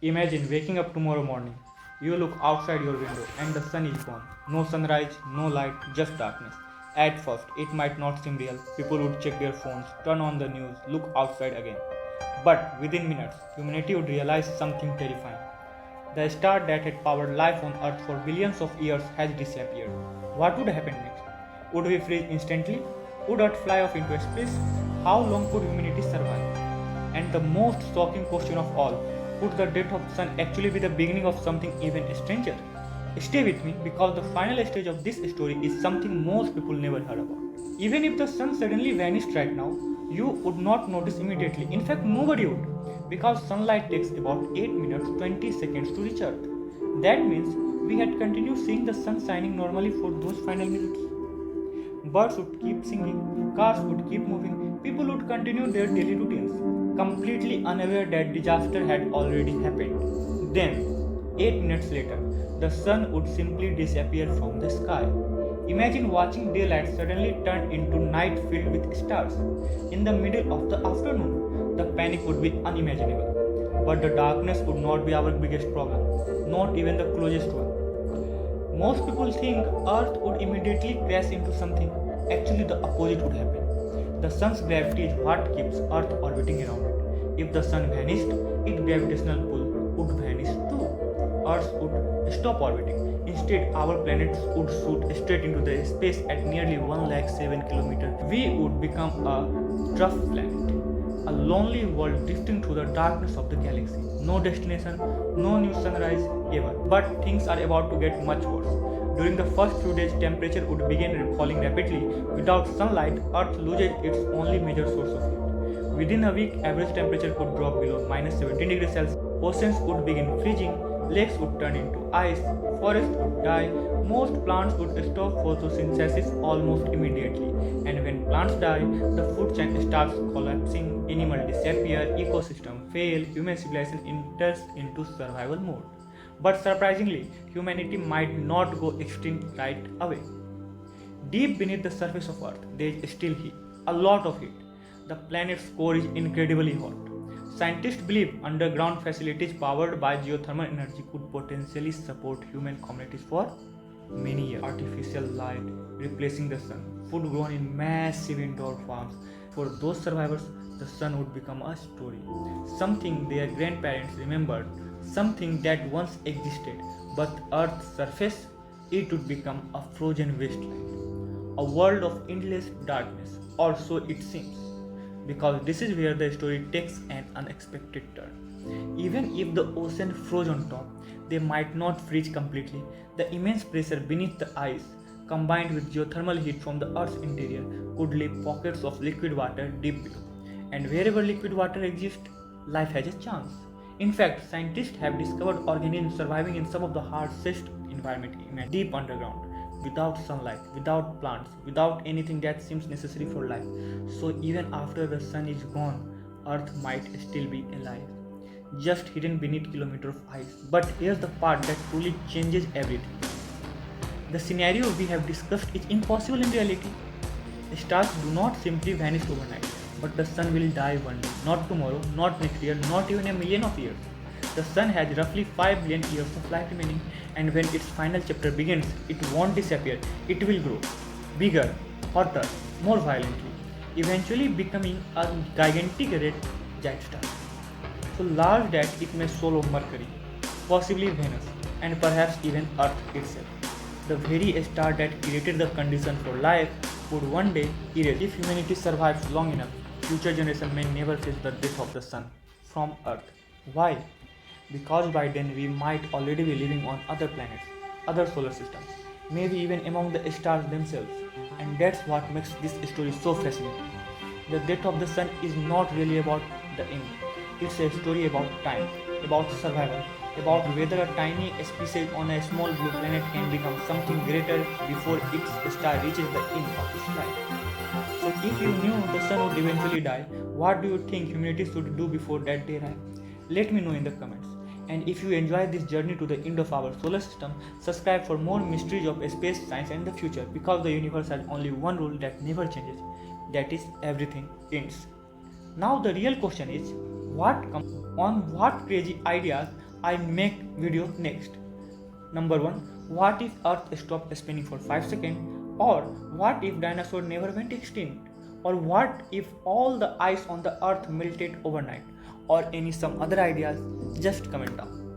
Imagine waking up tomorrow morning. You look outside your window and the sun is gone. No sunrise, no light, just darkness. At first, it might not seem real. People would check their phones, turn on the news, look outside again. But within minutes, humanity would realize something terrifying. The star that had powered life on Earth for billions of years has disappeared. What would happen next? Would we freeze instantly? Would Earth fly off into space? How long could humanity survive? And the most shocking question of all, could the death of the sun actually be the beginning of something even stranger? Stay with me because the final stage of this story is something most people never heard about. Even if the sun suddenly vanished right now, you would not notice immediately. In fact, nobody would, because sunlight takes about 8 minutes 20 seconds to reach Earth. That means we had continued seeing the sun shining normally for those final minutes. Birds would keep singing, cars would keep moving, people would continue their daily routines, completely unaware that disaster had already happened. Then, 8 minutes later, the sun would simply disappear from the sky. Imagine watching daylight suddenly turn into night filled with stars. In the middle of the afternoon, the panic would be unimaginable. But the darkness would not be our biggest problem, not even the closest one. Most people think Earth would immediately crash into something. Actually, the opposite would happen. The sun's gravity is what keeps Earth orbiting around it. If the sun vanished, its gravitational pull would vanish too. Earth would stop orbiting. Instead, our planets would shoot straight into the space at nearly 107 kilometers. We would become a dwarf planet, a lonely world drifting through the darkness of the galaxy. No destination, no new sunrise ever. But things are about to get much worse. During the first few days, temperature would begin falling rapidly. Without sunlight, Earth loses its only major source of heat. Within a week, average temperature could drop below minus 17 degrees Celsius. Oceans would begin freezing, lakes would turn into ice, forests would die, most plants would stop photosynthesis almost immediately. And when plants die, the food chain starts collapsing, animals disappear, ecosystem fail, human civilization enters into survival mode. But surprisingly, humanity might not go extinct right away. Deep beneath the surface of Earth, there is still heat, a lot of heat. The planet's core is incredibly hot. Scientists believe underground facilities powered by geothermal energy could potentially support human communities for many years. Artificial light replacing the sun, food grown in massive indoor farms. For those survivors, the sun would become a story, something their grandparents remembered, something that once existed, but Earth's surface, it would become a frozen wasteland, a world of endless darkness, or so it seems, because this is where the story takes an unexpected turn. Even if the ocean froze on top, they might not freeze completely. The immense pressure beneath the ice, combined with geothermal heat from the Earth's interior, could leave pockets of liquid water deep below. And wherever liquid water exists, life has a chance. In fact, scientists have discovered organisms surviving in some of the harshest environments deep underground, without sunlight, without plants, without anything that seems necessary for life. So even after the sun is gone, Earth might still be alive, just hidden beneath kilometers of ice. But here's the part that truly changes everything. The scenario we have discussed is impossible in reality. Stars do not simply vanish overnight, but the sun will die one day, not tomorrow, not next year, not even a million of years. The sun has roughly 5 billion years of life remaining, and when its final chapter begins, it won't disappear, it will grow bigger, hotter, more violently, eventually becoming a gigantic red giant star. So large that it may swallow Mercury, possibly Venus, and perhaps even Earth itself. The very star that created the condition for life would one day erase. If humanity survives long enough, future generations may never face the death of the sun from Earth. Why? Because by then we might already be living on other planets, other solar systems, maybe even among the stars themselves. And that's what makes this story so fascinating. The death of the sun is not really about the end. It's a story about time, about survival, about whether a tiny species on a small blue planet can become something greater before its star reaches the end of its life. So if you knew the sun would eventually die, what do you think humanity should do before that day arrives? Let me know in the comments. And if you enjoy this journey to the end of our solar system, subscribe for more mysteries of space, science and the future, because the universe has only one rule that never changes. That is, everything ends. Now the real question is, what crazy ideas I make video next. Number 1, what if earth stopped spinning for 5 seconds? Or what if dinosaur never went extinct? Or what if all the ice on the earth melted overnight? Or any some other ideas? Just comment down.